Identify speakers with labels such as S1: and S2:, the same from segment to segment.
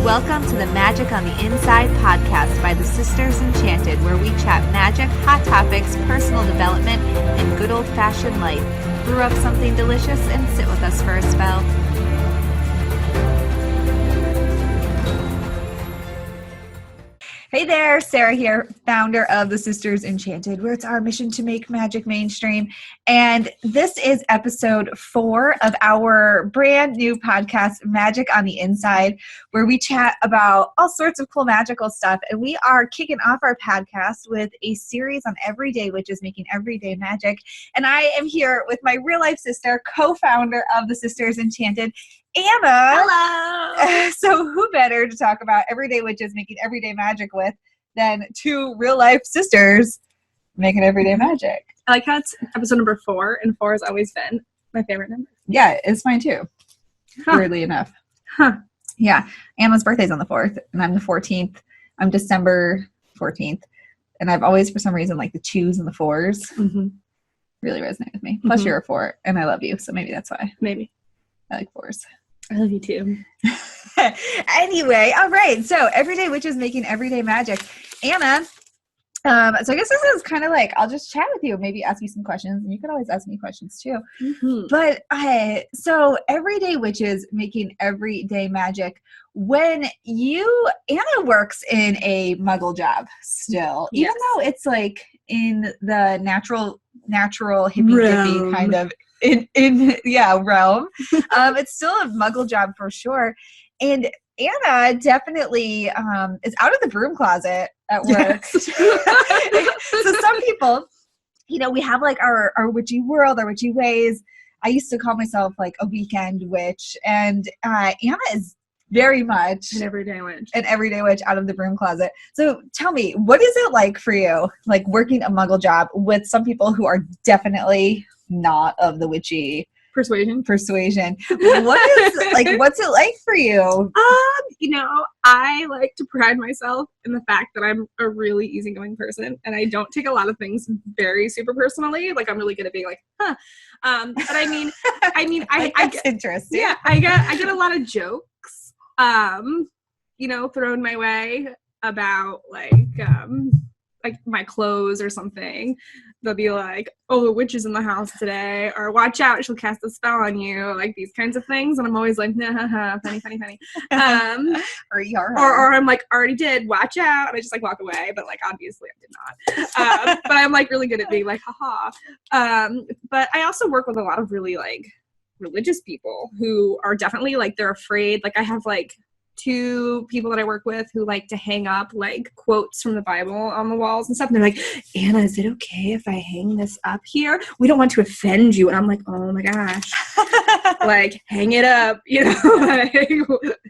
S1: Welcome to the Magic on the Inside podcast by the Sisters Enchanted, where we chat magic, hot topics, personal development, and good old-fashioned life. Brew up something delicious and sit with us for a spell. Hey there, Sarah here, founder of the Sisters Enchanted, where it's our mission to make magic mainstream. And this is episode 4 of our brand new podcast, Magic on the Inside, where we chat about all sorts of cool magical stuff. And we are kicking off our podcast with a series on everyday witches making everyday magic. And I am here with my real life sister, co-founder of the Sisters Enchanted, Anna.
S2: Hello.
S1: So who better to talk about everyday witches making everyday magic with than two real life sisters making everyday magic?
S2: I like how it's episode number 4, and 4 has always been my favorite number.
S1: Yeah, it's mine too. Weirdly enough. Yeah. Anna's birthday's on the 4th, and I'm the 14th. I'm December 14th. And I've always, for some reason, like the 2s and the 4s really resonate with me. Plus you're a 4, and I love you, so maybe that's why.
S2: Maybe.
S1: I like 4s.
S2: I love you too.
S1: Anyway, all right. So everyday witches making everyday magic. Anna, so I guess this is kind of like, I'll just chat with you, maybe ask you some questions, and you could always ask me questions too. But so everyday witches making everyday magic. When Anna works in a muggle job still, even though it's like in the natural hippie kind of realm. It's still a muggle job for sure. And Anna definitely is out of the broom closet at work. Yes. So some people, we have like our witchy world, our witchy ways. I used to call myself like a weekend witch, and Anna is very much
S2: an everyday
S1: witch out of the broom closet. So tell me, what is it like for you, like working a muggle job with some people who are definitely not of the witchy persuasion? What's it like for you?
S2: I like to pride myself in the fact that I'm a really easygoing person, and I don't take a lot of things very super personally. Like, I'm really good at being like, but I mean,
S1: that's interesting.
S2: Yeah, I get a lot of jokes, thrown my way about like my clothes or something. They'll be like, oh, the witch is in the house today, or watch out, she'll cast a spell on you, like these kinds of things. And I'm always like, nah, funny. Or I'm like, already did, watch out. And I just like walk away, but like obviously I did not. But I'm like really good at being like, haha. But I also work with a lot of really like religious people who are definitely like, they're afraid. Like I have like 2 people that I work with who like to hang up like quotes from the Bible on the walls and stuff. And they're like, Anna, is it okay if I hang this up here? We don't want to offend you. And I'm like, oh my gosh, like hang it up, like,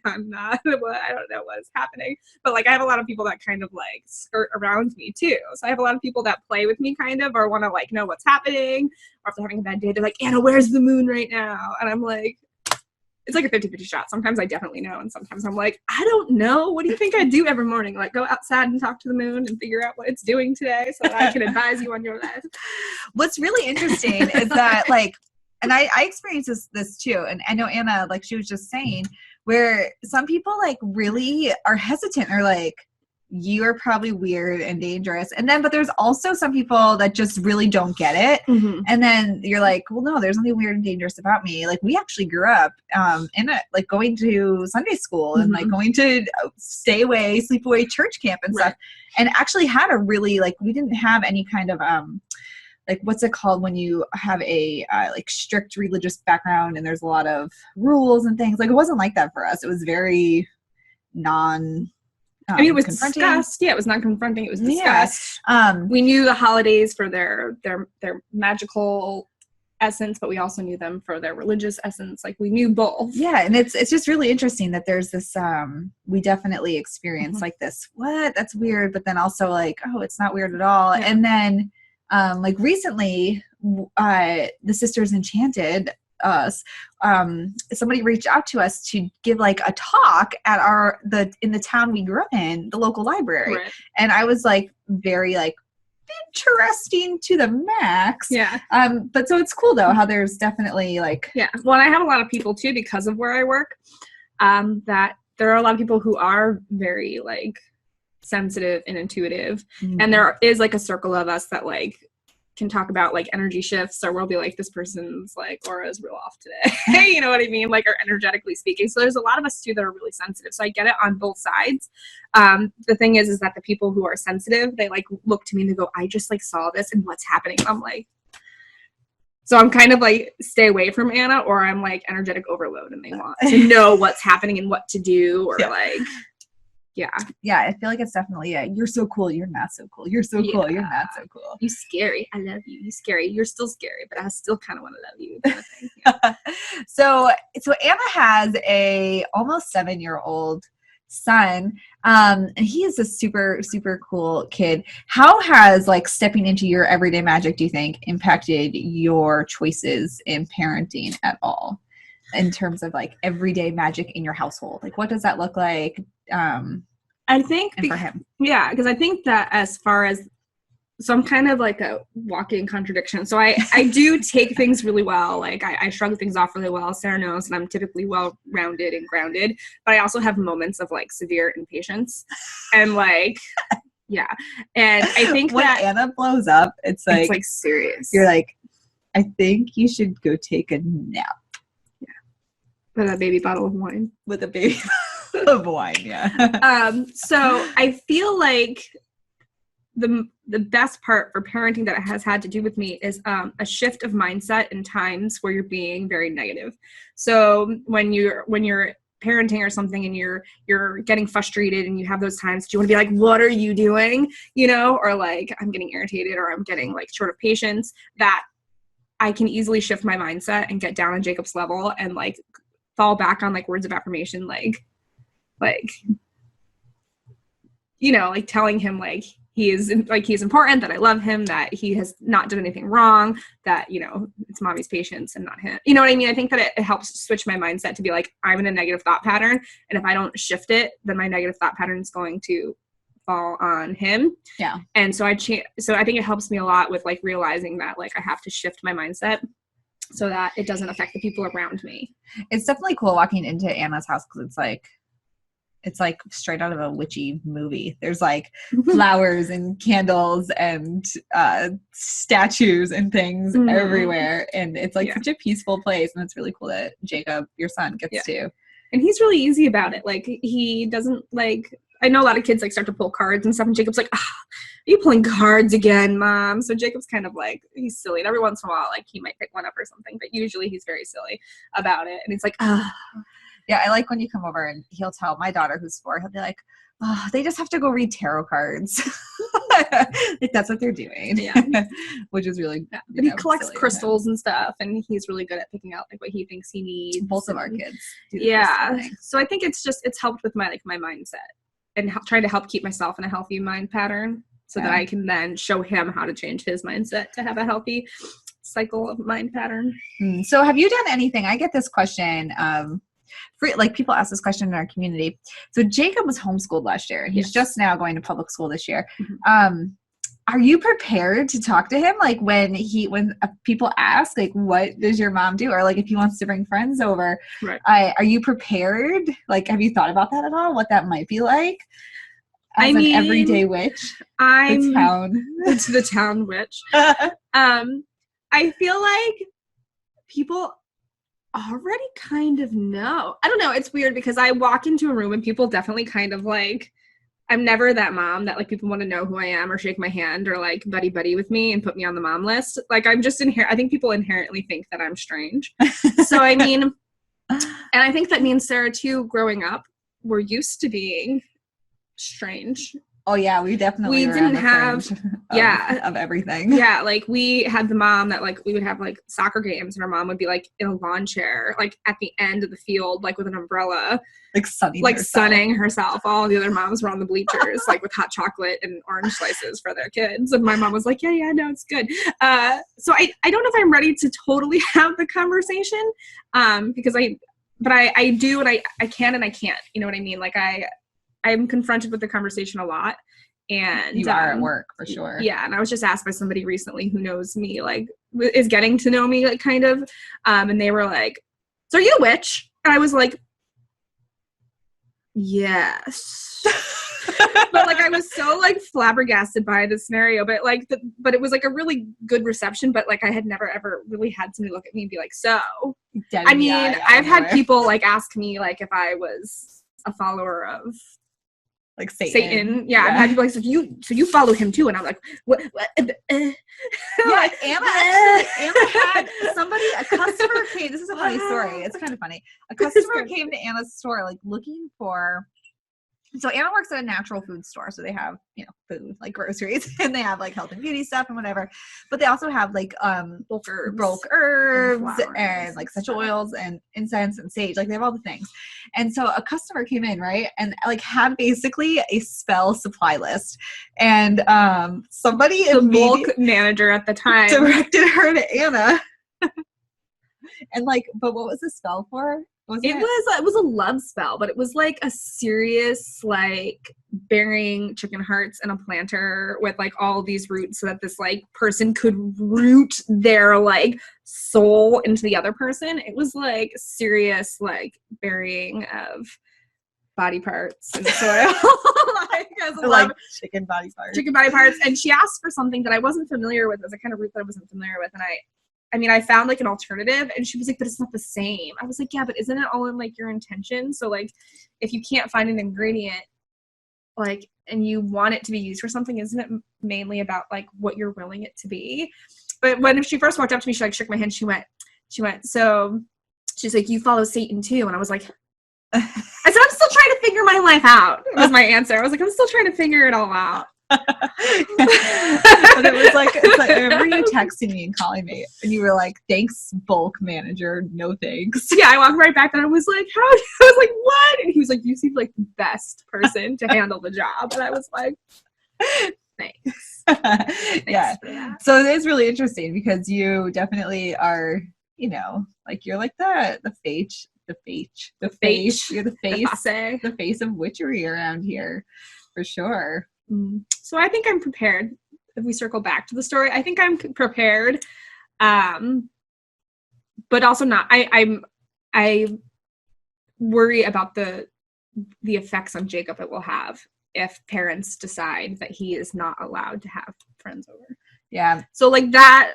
S2: I'm not, I don't know what's happening. But like, I have a lot of people that kind of like skirt around me too. So I have a lot of people that play with me kind of, or want to like know what's happening. Or if they're having a bad day, they're like, Anna, where's the moon right now? And I'm like, it's like a 50-50 shot. Sometimes I definitely know, and sometimes I'm like, I don't know. What do you think I do every morning? Like go outside and talk to the moon and figure out what it's doing today so that I can advise you on your life.
S1: What's really interesting is that like, and I experienced this too, and I know Anna, like she was just saying, where some people like really are hesitant or like, you are probably weird and dangerous. But there's also some people that just really don't get it. And then you're like, well, no, there's nothing weird and dangerous about me. Like we actually grew up like going to Sunday school and like going to sleepaway church camp and stuff. And actually had a really like, we didn't have any kind of like what's it called when you have a like strict religious background and there's a lot of rules and things. Like it wasn't like that for us. It was very
S2: it was discussed. Yeah, it was not confronting. It was discussed. We knew the holidays for their magical essence, but we also knew them for their religious essence. Like we knew both.
S1: Yeah, and it's just really interesting that there's this. We definitely experience like this. What? That's weird, but then also like, oh, it's not weird at all. Yeah. And then like recently, the Sisters Enchanted us, somebody reached out to us to give like a talk at in the town we grew up in, the local library. And I was like very like interesting to the max.
S2: Yeah.
S1: But so it's cool though how there's definitely like
S2: well, and I have a lot of people too because of where I work that there are a lot of people who are very like sensitive and intuitive, and there is like a circle of us that like can talk about like energy shifts, or we'll be like, this person's like aura is real off today. You know what I mean? Like, or energetically speaking. So there's a lot of us too that are really sensitive. So I get it on both sides. The thing is that the people who are sensitive, they like look to me and they go, I just like saw this and what's happening. I'm like, so I'm kind of like, stay away from Anna, or I'm like energetic overload and they want to know what's happening and what to do, or like, yeah,
S1: I feel like it's definitely you're so cool, you're not so cool, you're so cool, you're not so cool,
S2: you scary, I love you, you scary, you're still scary, but I still kind of want to love you, kind of thing. Yeah.
S1: so Anna has a almost 7-year-old son, and he is a super cool kid. How has like stepping into your everyday magic, do you think, impacted your choices in parenting at all, in terms of like everyday magic in your household? Like, what does that look like?
S2: I think
S1: for him,
S2: because I think that as far as, so I'm kind of like a walking contradiction. So I do take things really well. Like I shrug things off really well. Sarah knows that I'm typically well-rounded and grounded, but I also have moments of like severe impatience and like, yeah. And I think
S1: when
S2: that
S1: Anna blows up, it's like
S2: serious.
S1: You're like, I think you should go take a nap.
S2: Yeah. With a baby bottle of wine.
S1: With a baby of wine, yeah.
S2: So I feel like the best part for parenting that it has had to do with me is a shift of mindset in times where you're being very negative. So when you're parenting or something and you're getting frustrated and you have those times that you want to be like, what are you doing? You know, or like, I'm getting irritated or I'm getting like short of patience, that I can easily shift my mindset and get down on Jacob's level and like fall back on like words of affirmation, like, you know, like telling him like he's important, that I love him, that he has not done anything wrong, that, you know, it's mommy's patience and not him. You know what I mean? I think that it helps switch my mindset to be like, I'm in a negative thought pattern, and if I don't shift it, then my negative thought pattern is going to fall on him.
S1: Yeah.
S2: And so I think it helps me a lot with like realizing that like I have to shift my mindset so that it doesn't affect the people around me.
S1: It's definitely cool walking into Anna's house, because it's like straight out of a witchy movie. There's like flowers and candles and statues and things everywhere. And it's like such a peaceful place. And it's really cool that Jacob, your son, gets to.
S2: And he's really easy about it. Like, he doesn't like, I know a lot of kids like start to pull cards and stuff, and Jacob's like, are you pulling cards again, Mom? So Jacob's kind of like, he's silly. And every once in a while, like, he might pick one up or something, but usually he's very silly about it. And he's like,
S1: Yeah, I like when you come over and he'll tell my daughter, who's 4, he'll be like, oh, they just have to go read tarot cards. Like, that's what they're doing. Yeah. Which is really,
S2: but he collects crystals and stuff, and he's really good at picking out like what he thinks he needs.
S1: Both of our kids do
S2: so I think it's helped with my mindset and trying to help keep myself in a healthy mind pattern, so that I can then show him how to change his mindset to have a healthy cycle of mind pattern.
S1: So have you done anything? I get this question, like, people ask this question in our community. So Jacob was homeschooled last year, and he's just now going to public school this year. Are you prepared to talk to him? Like, when people ask, like, what does your mom do? Or like, if he wants to bring friends over, are you prepared? Like, have you thought about that at all? What that might be like? As an everyday witch?
S2: It's the town witch. I feel like people already kind of know. I don't know. It's weird because I walk into a room and people definitely kind of like, I'm never that mom that like people want to know who I am or shake my hand or like buddy with me and put me on the mom list. Like, I'm just I think people inherently think that I'm strange. So I mean, and I think that me and Sarah too, growing up, we're used to being strange.
S1: Oh yeah, we definitely
S2: didn't have
S1: of everything.
S2: Yeah, like we had the mom that like we would have like soccer games and our mom would be like in a lawn chair, like at the end of the field, like with an umbrella, like sunning herself. All the other moms were on the bleachers, like with hot chocolate and orange slices for their kids. And my mom was like, yeah, no, it's good. So I don't know if I'm ready to totally have the conversation, because I do, and I can and I can't. You know what I mean? Like I'm confronted with the conversation a lot, and
S1: you are at work for sure.
S2: Yeah. And I was just asked by somebody recently who knows me, like is getting to know me, like kind of, and they were like, so are you a witch? And I was like, Yes. But like I was so like flabbergasted by the scenario, but like but it was like a really good reception, but like I had never ever really had somebody look at me and be like, so I mean, I've had people like ask me like if I was a follower of
S1: like Satan.
S2: Yeah, I've had people like, so you follow him too, and I'm like, what?
S1: Yeah, Anna had somebody, a customer came. This is a funny story. It's kind of funny. A customer came to Anna's store like looking for. So Anna works at a natural food store, so they have, you know, food like groceries, and they have like health and beauty stuff and whatever. But they also have like bulk herbs and like essential oils and incense and sage. Like they have all the things. And so a customer came in, right, and like had basically a spell supply list, and somebody,
S2: the bulk manager at the time,
S1: directed her to Anna. And like, but what was the spell for? It
S2: was a love spell, but it was like a serious like burying chicken hearts in a planter with like all these roots so that this like person could root their like soul into the other person. It was like serious like burying of body parts in the soil.
S1: like chicken body parts.
S2: And she asked for something that I wasn't familiar with. It was a kind of root that I wasn't familiar with, and I mean, I found like an alternative, and she was like, but it's not the same. I was like, yeah, but isn't it all in like your intention? So like, if you can't find an ingredient, like, and you want it to be used for something, isn't it mainly about like what you're willing it to be? But when she first walked up to me, she like shook my hand. She went, so she's like, you follow Satan too. And I was like, I said, I'm still trying to figure my life out, was my answer. I was like, I'm still trying to figure it all out.
S1: But it was like, it's like, I remember you texting me and calling me, and you were like, thanks, bulk manager, no thanks.
S2: Yeah, I walked right back, and I was like, I was like, what? And he was like, you seem like the best person to handle the job. And I was like, thanks.
S1: Yeah. So it is really interesting because you definitely are, you know, like you're like the face. You're the face of witchery around here, for sure.
S2: So I think I'm prepared. If we circle back to the story, I think I'm prepared, but also not. I worry about the effects on Jacob it will have if parents decide that he is not allowed to have friends over.
S1: Yeah.
S2: So like that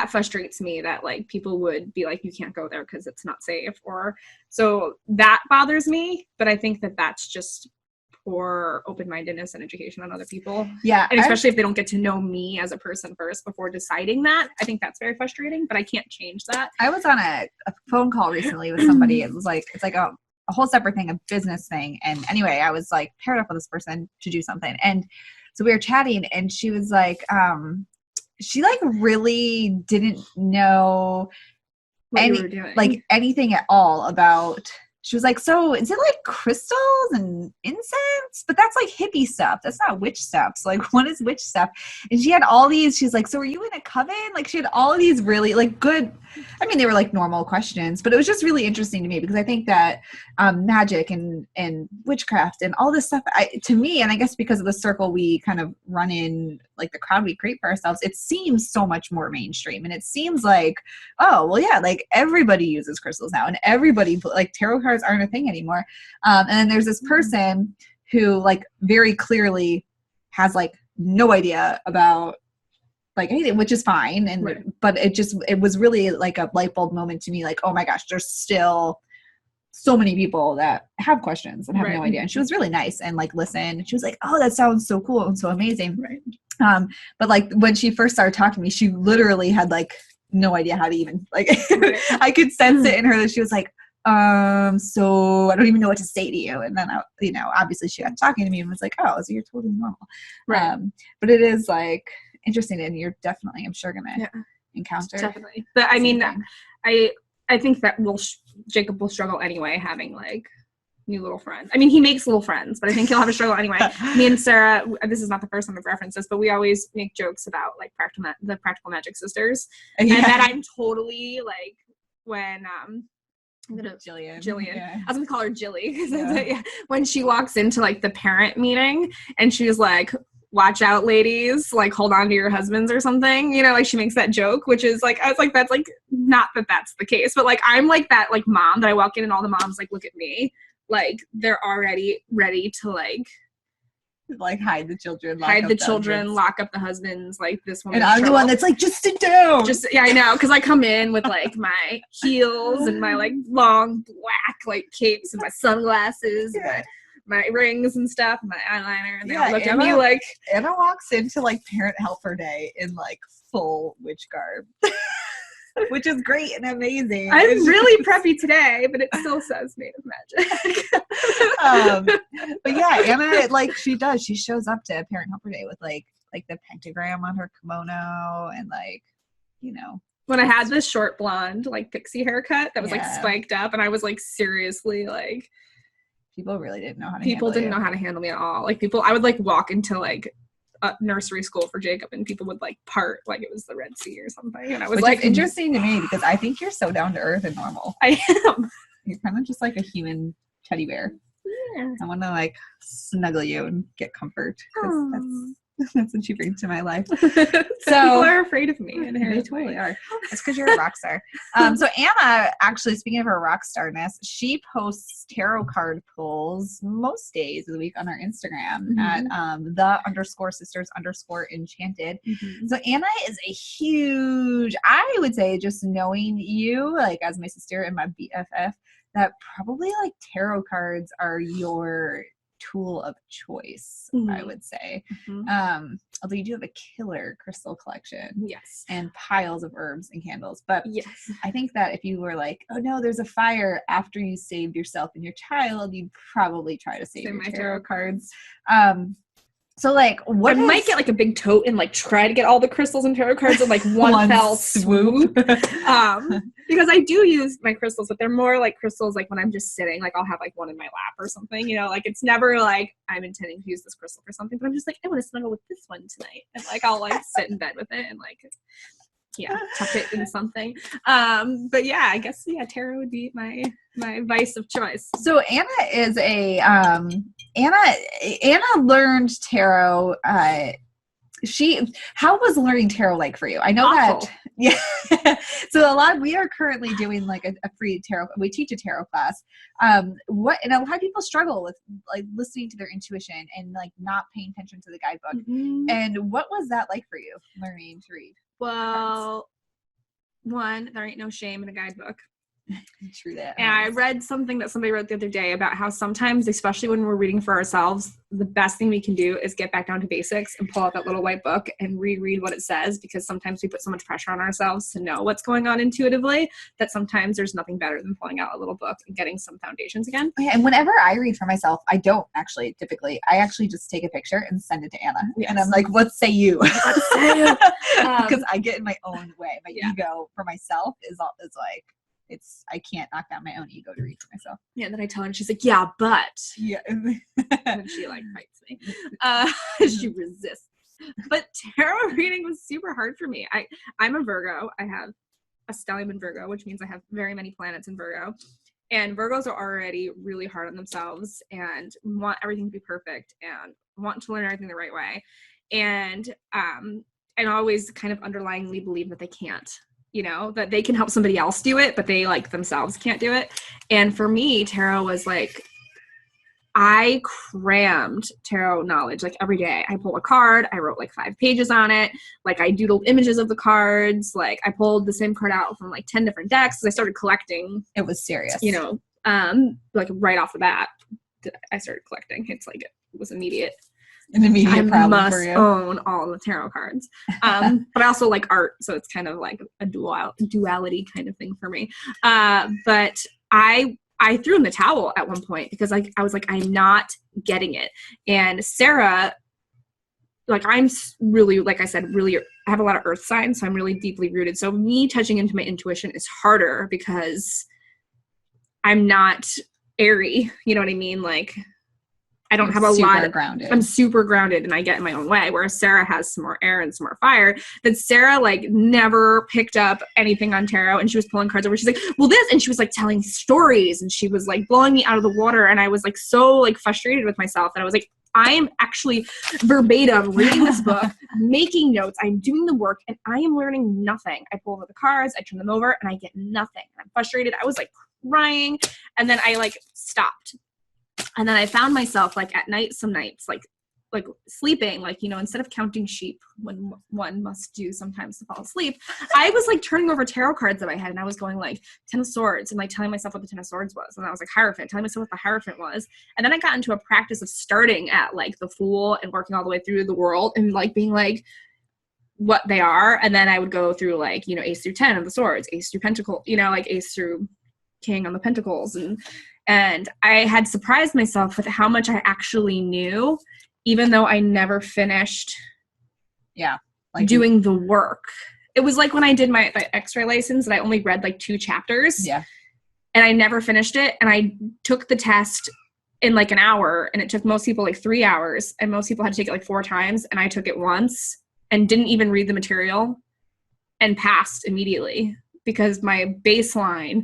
S2: frustrates me, that like people would be like, you can't go there because it's not safe, or so that bothers me. But I think that that's just poor open-mindedness and education on other people.
S1: Yeah.
S2: And especially if they don't get to know me as a person first before deciding that. I think that's very frustrating, but I can't change that.
S1: I was on a phone call recently with somebody. It was like, it's like a whole separate thing, a business thing. And anyway, I was like paired up with this person to do something. And so we were chatting, and she was like, she like really didn't know like anything at all about. She was like, so is it like crystals and incense? But that's like hippie stuff. That's not witch stuff. So like, what is witch stuff? And she had all these, she's like, so are you in a coven? Like she had all of these really like good, I mean, they were like normal questions, but it was just really interesting to me because I think that magic and witchcraft and all this stuff, to me, and I guess because of the circle we kind of run in, like the crowd we create for ourselves, it seems so much more mainstream. And it seems like, oh, well, yeah, like everybody uses crystals now, and everybody, like tarot cards aren't a thing anymore. And then there's this person who like very clearly has like no idea about like anything, which is fine. And right. But it was really like a light bulb moment to me, like, oh my gosh, there's still so many people that have questions and have right. no idea. And she was really nice and like listened. She was like, oh, that sounds so cool and so amazing. Right. But like when she first started talking to me, she literally had like no idea how to even like right. I could sense it in her that she was like, so I don't even know what to say to you. And then, obviously she got talking to me and was like, oh, so you're totally normal. Right. But it is like interesting, and you're definitely, I'm sure, going to encounter.
S2: Definitely. But I mean, I think that Jacob will struggle anyway, having like new little friends. I mean, he makes little friends, but I think he'll have a struggle anyway. Me and Sarah, this is not the first time I've referenced this, but we always make jokes about like the practical magic sisters. Yeah. And that I'm totally like, when, Jillian. Yeah. I was gonna call her Jilly. Yeah. When she walks into like the parent meeting and she's like, watch out, ladies, like hold on to your husbands or something, like she makes that joke, which is like, I was like, that's like, not that that's the case, but like I'm like that like mom that I walk in and all the moms like look at me like they're already ready to
S1: like hide the children,
S2: lock up the husbands. Like this one,
S1: and I'm the one that's like, just sit down.
S2: Yeah, I know, because I come in with like my heels and my like long black like capes and my sunglasses, and my rings and stuff, and my eyeliner, and they all look at me like.
S1: Anna walks into like Parent Helper Day in like full witch garb. Which is great and amazing.
S2: I'm really preppy today, but it still says made of magic.
S1: But yeah, Anna, like she shows up to Parent Helper Day with like the pentagram on her kimono and like, you know.
S2: When I had this short blonde like pixie haircut that was like spiked up, and I was like seriously like.
S1: People really didn't know how to
S2: People didn't know how to handle me at all. Like I would like walk into like a nursery school for Jacob, and people would like part like it was the Red Sea or something, and I was like,
S1: interesting to me because I think you're so down to earth and normal.
S2: I am.
S1: You're kind of just like a human teddy bear.
S2: Yeah.
S1: I want to like snuggle you and get comfort because that's what you bring to my life. So
S2: people are afraid of me, and
S1: they totally are. It's because you're a rock star. So Anna, actually, speaking of her rock starness, she posts tarot card pulls most days of the week on our Instagram at _sisters_enchanted. So Anna is a huge, I would say, just knowing you like as my sister and my BFF, that probably like tarot cards are your tool of choice, I would say. Although you do have a killer crystal collection,
S2: yes,
S1: and piles of herbs and candles, but
S2: yes,
S1: I think that if you were like, oh no, there's a fire after you saved yourself and your child, you'd probably try to save your tarot cards. So like, what
S2: I might get like a big tote and like try to get all the crystals and tarot cards in like one fell swoop. Because I do use my crystals, but they're more like crystals like when I'm just sitting, like I'll have like one in my lap or something, you know, like it's never like I'm intending to use this crystal for something, but I'm just like, I want to snuggle with this one tonight, and like I'll like sit in bed with it and like tuck it in something. But yeah, I guess tarot would be my vice of choice.
S1: So Anna is a Anna learned tarot. How was learning tarot like for you? I know
S2: Awful.
S1: So we are currently doing like a free tarot. We teach a tarot class. And a lot of people struggle with like listening to their intuition and like not paying attention to the guidebook. And what was that like for you, learning to read?
S2: Well, one, there ain't no shame in a guidebook.
S1: True that.
S2: And I read something that somebody wrote the other day about how sometimes, especially when we're reading for ourselves, the best thing we can do is get back down to basics and pull out that little white book and reread what it says, because sometimes we put so much pressure on ourselves to know what's going on intuitively that sometimes there's nothing better than pulling out a little book and getting some foundations again.
S1: Yeah, and whenever I read for myself, I don't actually typically. I actually just take a picture and send it to Anna. Yes. And I'm like, what say you? Because I get in my own way. My ego for myself is like, I can't knock down my own ego to read for myself.
S2: Yeah, and then I tell her and she's like, yeah, but.
S1: Yeah.
S2: And she like fights me. She resists. But tarot reading was super hard for me. I'm a Virgo. I have a stellium in Virgo, which means I have very many planets in Virgo. And Virgos are already really hard on themselves and want everything to be perfect and want to learn everything the right way. And always kind of underlyingly believe that they can't. You know, that they can help somebody else do it, but they like themselves can't do it. And for me, tarot was like, I crammed tarot knowledge like every day. I pulled a card, I wrote like 5 pages on it. Like I doodled images of the cards. Like I pulled the same card out from like 10 different decks. I started collecting.
S1: It was serious.
S2: You know, like right off the bat, I started collecting. It's like, it was immediate.
S1: An immediate problem for you.
S2: I must own all the tarot cards. But I also like art, so it's kind of like a duality kind of thing for me. But I threw in the towel at one point because I was like, I'm not getting it. And Sarah, like I'm really, like I said, really, I have a lot of earth signs, so I'm really deeply rooted. So me touching into my intuition is harder because I'm not airy. You know what I mean? Like, I don't have a lot of grounded. I'm super grounded and I get in my own way. Whereas Sarah has some more air and some more fire. Then Sarah like never picked up anything on tarot, and she was pulling cards over. She's like, well, this, and she was like telling stories, and she was like blowing me out of the water. And I was like so like frustrated with myself that I was like, I am actually verbatim reading this book, making notes. I'm doing the work and I am learning nothing. I pull over the cards, I turn them over, and I get nothing. I'm frustrated. I was like crying, and then I like stopped. And then I found myself like at night, some nights, like sleeping, like, you know, instead of counting sheep when one must do sometimes to fall asleep, I was like turning over tarot cards in my head, and I was going like 10 of Swords and like telling myself what the 10 of Swords was. And I was like Hierophant, telling myself what the Hierophant was. And then I got into a practice of starting at like the Fool and working all the way through the World and like being like what they are. And then I would go through like, you know, Ace through 10 of the Swords, Ace through Pentacle, you know, like Ace through King on the Pentacles. And I had surprised myself with how much I actually knew, even though I never finished
S1: like
S2: doing the work. It was like when I did my X-ray license and I only read like 2 chapters.
S1: Yeah.
S2: And I never finished it. And I took the test in like an hour, and it took most people like 3 hours. And most people had to take it like 4 times. And I took it once and didn't even read the material and passed immediately because my baseline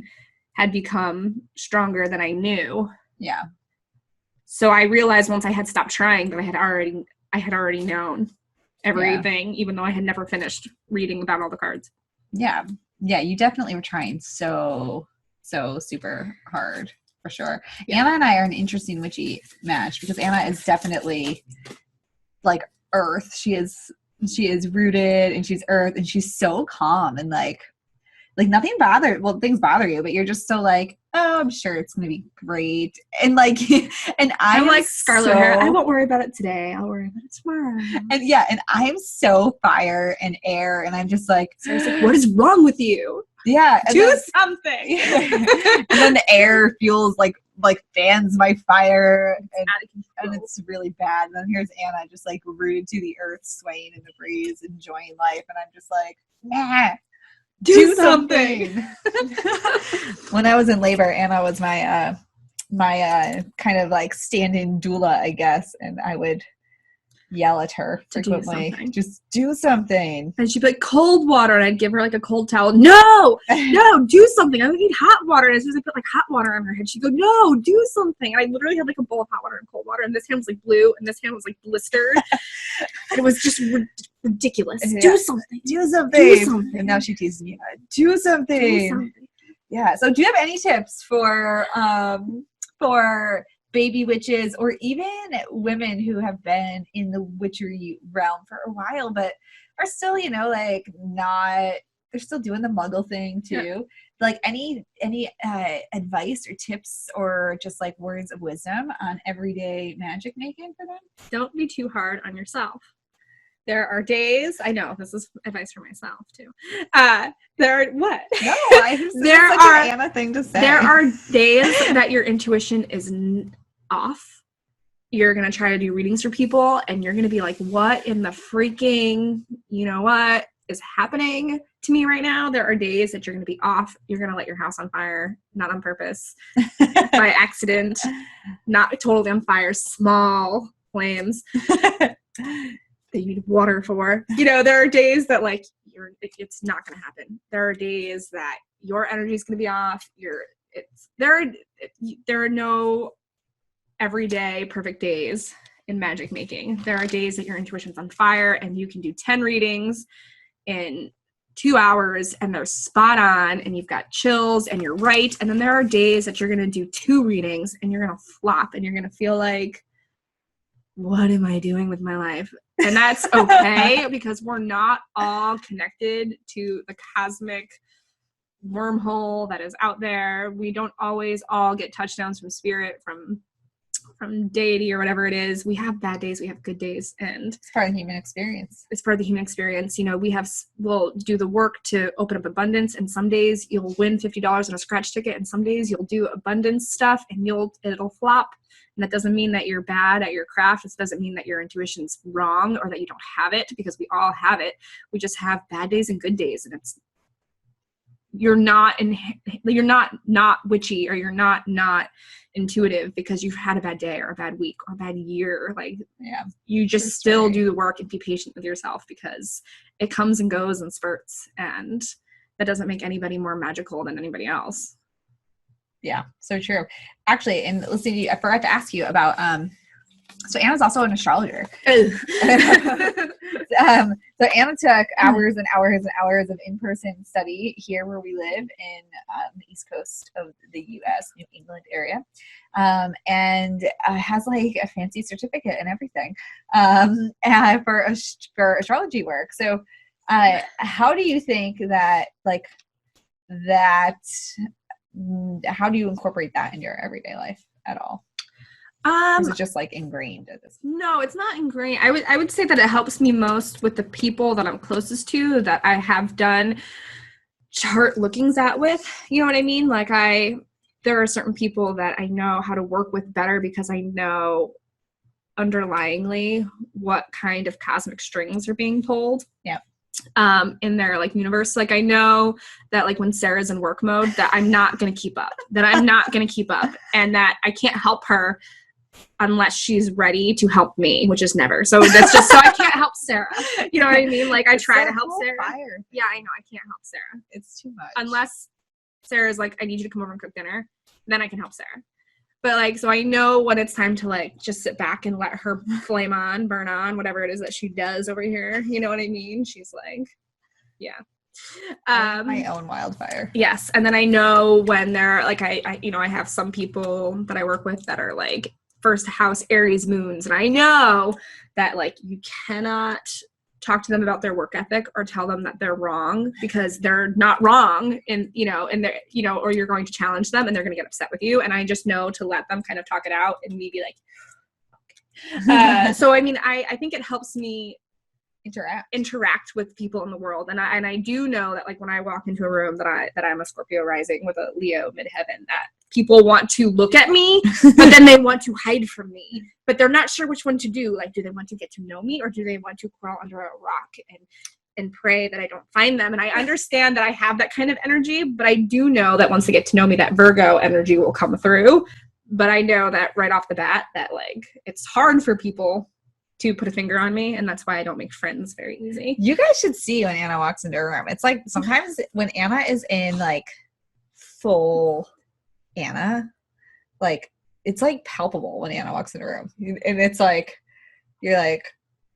S2: had become stronger than I knew.
S1: Yeah.
S2: So I realized once I had stopped trying that I had already known everything, even though I had never finished reading about all the cards.
S1: Yeah. Yeah. You definitely were trying so super hard, for sure. Yeah. Anna and I are an interesting witchy match because Anna is definitely like earth. She is rooted, and she's earth, and she's so calm, and like nothing things bother you, but you're just so like, oh, I'm sure it's gonna be great. And like, and I'm like
S2: Scarlet O'Hara, I won't worry about it today, I'll worry about it tomorrow.
S1: And yeah, and I'm so fire and air, and I'm just like,
S2: like, what is wrong with you?
S1: Yeah,
S2: do something.
S1: And then the air feels like fans my fire, and it's really bad. And then here's Anna just like rooted to the earth, swaying in the breeze, enjoying life, and I'm just like, nah. Do something. When I was in labor, Anna was my kind of like stand-in doula, I guess, and I would yell at her frequently, just do something.
S2: And she'd be like, cold water, and I'd give her like a cold towel. No, do something. I would need hot water. And as soon as I put like hot water on her head, she'd go, no, do something. And I literally had like a bowl of hot water and cold water, and this hand was like blue, and this hand was like blistered. And it was just ridiculous. Yeah. Do something.
S1: And now she teases me, do something. Yeah. So do you have any tips for baby witches, or even women who have been in the witchery realm for a while but are still, you know, like they're still doing the muggle thing too? Yeah. Like any advice or tips or just like words of wisdom on everyday magic making for them?
S2: Don't be too hard on yourself. There are days, I know this is advice for myself too. There are what?
S1: No, there such an Anna thing to say.
S2: There are days that your intuition is off. You're going to try to do readings for people, and you're going to be like, what in the freaking, you know what is happening to me right now? There are days that you're going to be off. You're going to let your house on fire, not on purpose, by accident, not totally on fire, small flames that you need water for. You know, there are days that like it's not going to happen. There are days that your energy is going to be off. There are no everyday perfect days in magic making. There are days that your intuition's on fire and you can do 10 readings in 2 hours and they're spot on and you've got chills and you're right. And then there are days that you're going to do 2 readings and you're going to flop and you're going to feel like, what am I doing with my life? And that's okay because we're not all connected to the cosmic wormhole that is out there. We don't always all get touchdowns from spirit, from deity or whatever it is. We have bad days, we have good days, and
S1: it's part of the human experience.
S2: It's part of the human experience. You know, we'll do the work to open up abundance, and some days you'll win $50 on a scratch ticket, and some days you'll do abundance stuff and it'll flop. And that doesn't mean that you're bad at your craft. It doesn't mean that your intuition's wrong or that you don't have it, because we all have it. We just have bad days and good days, and you're not witchy, or you're not intuitive because you've had a bad day or a bad week or a bad year. Like, yeah, you just still do the work and be patient with yourself, because it comes and goes in spurts, and that doesn't make anybody more magical than anybody else.
S1: Yeah, so true. Actually, and listening to you, I forgot to ask you about So Anna's also an astrologer.
S2: Ugh.
S1: So Anna took hours and hours and hours of in-person study here where we live in the East Coast of the U.S., New England area, and has like a fancy certificate and everything for astrology work. So how do you think that how do you incorporate that in your everyday life at all? Is it just like ingrained at this point?
S2: No, it's not ingrained. I would say that it helps me most with the people that I'm closest to, that I have done chart lookings at with. You know what I mean? Like there are certain people that I know how to work with better because I know underlyingly what kind of cosmic strings are being pulled.
S1: Yeah.
S2: In their like universe. Like I know that like when Sarah's in work mode that I'm not going to keep up, and that I can't help her unless she's ready to help me, which is never. So that's just, so I can't help Sarah. You know what I mean? Like I try to help Sarah.
S1: Fire.
S2: Yeah, I know. I can't help Sarah.
S1: It's too much.
S2: Unless Sarah's like, I need you to come over and cook dinner. Then I can help Sarah. But like, so I know when it's time to like just sit back and let her burn on, whatever it is that she does over here. You know what I mean? She's like, yeah.
S1: My own wildfire.
S2: Yes. And then I know when they're like, I have some people that I work with that are like first house Aries moons. And I know that like, you cannot talk to them about their work ethic or tell them that they're wrong, because they're not wrong, and they're, or you're going to challenge them and they're going to get upset with you. And I just know to let them kind of talk it out and me be like, okay. So, I mean, I think it helps me interact with people in the world. And I do know that like when I walk into a room that I'm a Scorpio rising with a Leo midheaven, that people want to look at me, but then they want to hide from me, but they're not sure which one to do. Like, do they want to get to know me, or do they want to crawl under a rock and pray that I don't find them? And I understand that I have that kind of energy, but I do know that once they get to know me, that Virgo energy will come through. But I know that right off the bat that like, it's hard for people to put a finger on me, and that's why I don't make friends very easy.
S1: You guys should see when Anna walks into a room. It's like sometimes when Anna is in like full Anna, like it's like palpable when Anna walks in a room, and it's like you're like,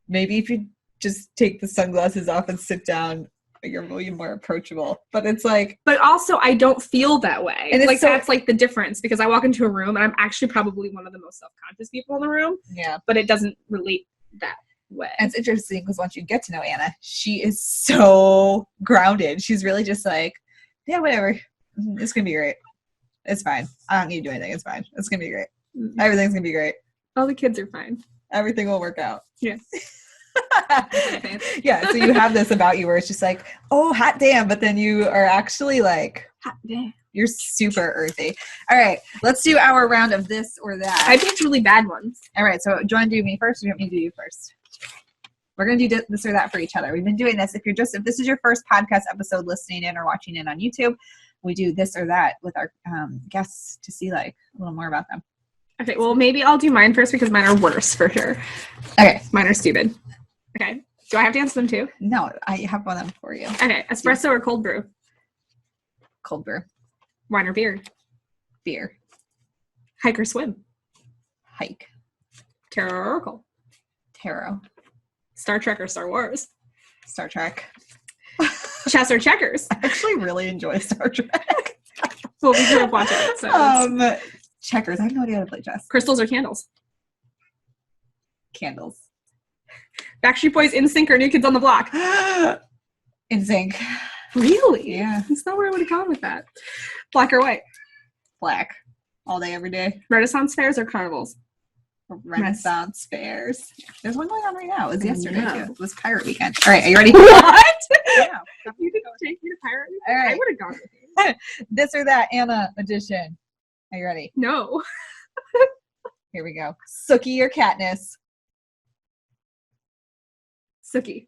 S1: maybe if you just take the sunglasses off and sit down, you're really more approachable. But it's like,
S2: but also I don't feel that way, and like that's like the difference, because I walk into a room and I'm actually probably one of the most self-conscious people in the room.
S1: Yeah, but
S2: it doesn't relate that way.
S1: And it's interesting because once you get to know Anna, she is so grounded. She's really just like, yeah, whatever, it's gonna be great. It's fine. I don't need to do anything. It's fine. It's gonna be great. Everything's gonna be great.
S2: All the kids are fine.
S1: Everything will work out.
S2: Yeah.
S1: Yeah. So you have this about you where it's just like, oh, hot damn, but then you are actually like,
S2: hot damn.
S1: You're super earthy. All right, let's do our round of this or that.
S2: I picked really bad ones.
S1: All right, so do you want to do me first, or do you want me to do you first? We're going to do this or that for each other. We've been doing this. If this is your first podcast episode listening in or watching in on YouTube, we do this or that with our guests to see like a little more about them.
S2: Okay, well, maybe I'll do mine first because mine are worse for sure.
S1: Okay.
S2: Mine are stupid. Okay. Do I have to answer them too?
S1: No, I have one of them for you.
S2: Okay. Espresso or cold brew?
S1: Cold brew.
S2: Wine or beer?
S1: Beer.
S2: Hike or swim?
S1: Hike.
S2: Tarot or oracle?
S1: Tarot.
S2: Star Trek or Star Wars?
S1: Star Trek.
S2: Chess or checkers?
S1: I actually really enjoy Star Trek.
S2: Well, we grew up watching it. So
S1: checkers. I have no idea how to play chess.
S2: Crystals or candles?
S1: Candles.
S2: Backstreet Boys, NSYNC, or New Kids on the Block?
S1: NSYNC.
S2: Really?
S1: Yeah.
S2: That's not where I would have gone with that. Black or white?
S1: Black. All day, every day.
S2: Renaissance fairs or carnivals?
S1: Renaissance fairs. There's one going on right now. It was yesterday too. It was Pirate Weekend. All right, are you ready?
S2: What? Yeah. You didn't take me to Pirate Weekend?
S1: All right.
S2: I would have gone with you.
S1: This or that, Anna edition. Are you ready?
S2: No.
S1: Here we go. Sookie or Katniss?
S2: Sookie.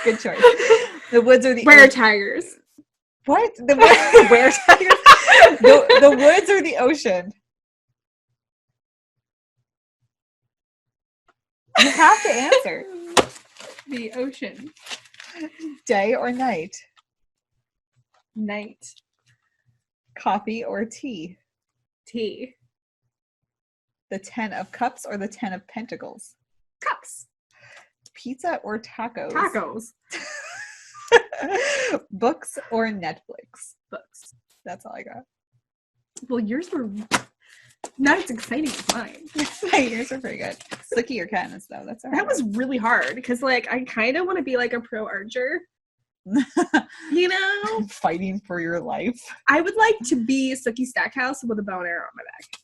S1: Good choice. The woods or the
S2: Were-tigers.
S1: What? The were-tigers? The woods or the ocean? You have to answer.
S2: The ocean.
S1: Day or night?
S2: Night.
S1: Coffee or tea?
S2: Tea.
S1: The 10 of Cups or the 10 of Pentacles?
S2: Cups.
S1: Pizza or tacos?
S2: Tacos.
S1: Books or Netflix?
S2: Books.
S1: That's all I got.
S2: Well, yours were not as exciting as mine.
S1: Yours are pretty good. Sookie or Katniss, though. That's all right.
S2: That was really hard because, like, I kind of want to be like a pro archer. You know?
S1: Fighting for your life.
S2: I would like to be Sookie Stackhouse with a bow and arrow on my back.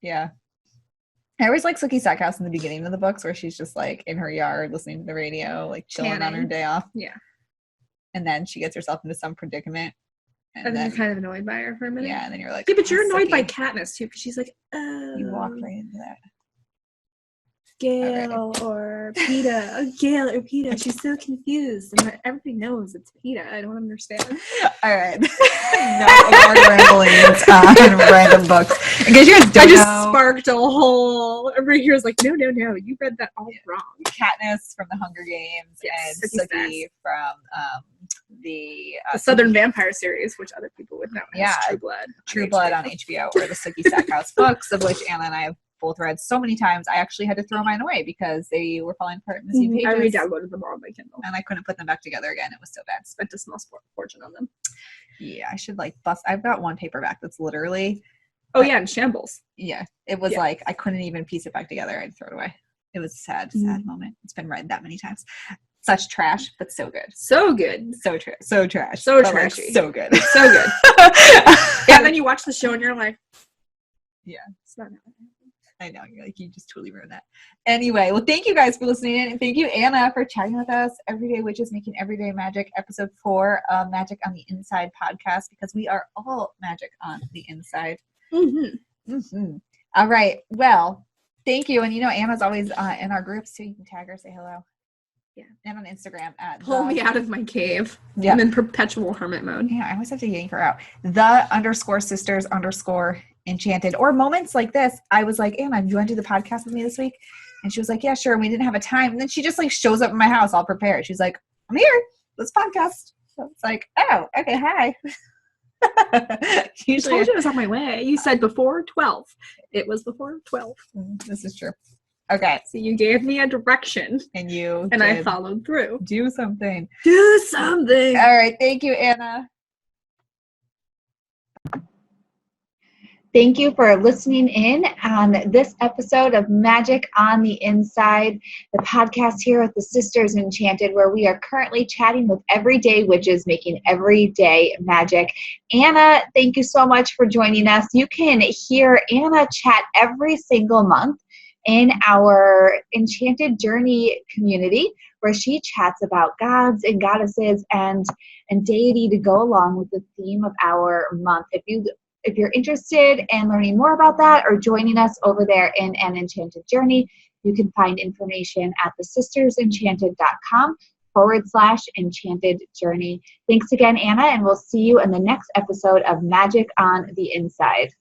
S1: Yeah. I always like Sookie Stackhouse in the beginning of the books where she's just like in her yard listening to the radio, like chilling on her day off.
S2: Yeah.
S1: And then she gets herself into some predicament.
S2: And then you're kind of annoyed by her for a minute.
S1: Yeah, and then you're like,
S2: yeah, but you're annoyed
S1: Sookie.
S2: by Katniss too, because she's like, oh.
S1: You walk right into that.
S2: Gale or Peeta. Gale or Peeta. She's so confused. And everybody knows it's Peeta. I don't understand.
S1: All right. No more ramblings on random books. In case you guys don't
S2: I just
S1: know,
S2: sparked a whole. Everybody here is like, no, you read that all wrong.
S1: Katniss from the Hunger Games
S2: Yes,
S1: and Sookie from the
S2: Southern Vampire series, which other people would know as True Blood.
S1: True Blood on HBO, or the Sookie Stackhouse books, of which Anna and I have both read so many times. I actually had to throw mine away because they were falling apart in the same pages.
S2: I re-downloaded them all on my Kindle.
S1: And I couldn't put them back together again. It was so bad.
S2: Spent a small fortune on them.
S1: Yeah, I should like bust. I've got one paperback that's literally.
S2: Oh, yeah, in shambles.
S1: Yeah, it was like I couldn't even piece it back together. I had to throw it away. It was a sad moment. It's been read that many times. Such trash, but so good.
S2: So good.
S1: So trash. So trash.
S2: So
S1: but
S2: trashy.
S1: Like, so good.
S2: So good. Yeah, and then you watch the show and you're like,
S1: yeah,
S2: it's not.
S1: I know, you're like, you just totally ruined that. Anyway, well, thank you guys for listening in, and thank you, Anna, for chatting with us. Everyday Witches Making Everyday Magic, episode 4 of Magic on the Inside podcast, because we are all magic on the inside. All right, well, thank you. And you know, Anna's always in our groups, so you can tag her, say hello. Yeah, and on Instagram at
S2: pull me out of my cave.
S1: Yeah.
S2: I'm in perpetual hermit mode.
S1: Yeah, I always have to yank her out. _sisters_enchanted, or moments like this. I was like, Anna, do you want to do the podcast with me this week? And she was like, yeah, sure. And we didn't have a time. And then she just like shows up in my house all prepared. She's like, I'm here. Let's podcast. So it's like, oh, okay, hi.
S2: Usually I told you I was on my way. You said before 12. It was before 12.
S1: This is true. Okay.
S2: So you gave me a direction.
S1: And
S2: I followed through.
S1: Do something.
S2: Do something.
S1: All right. Thank you, Anna. Thank you for listening in on this episode of Magic on the Inside, the podcast here at the Sisters Enchanted, where we are currently chatting with everyday witches making everyday magic. Anna, thank you so much for joining us. You can hear Anna chat every single month in our Enchanted Journey community, where she chats about gods and goddesses and deity to go along with the theme of our month. If you're interested in learning more about that or joining us over there in an Enchanted Journey, you can find information at thesistersenchanted.com/Enchanted Journey. Thanks again, Anna, and we'll see you in the next episode of Magic on the Inside.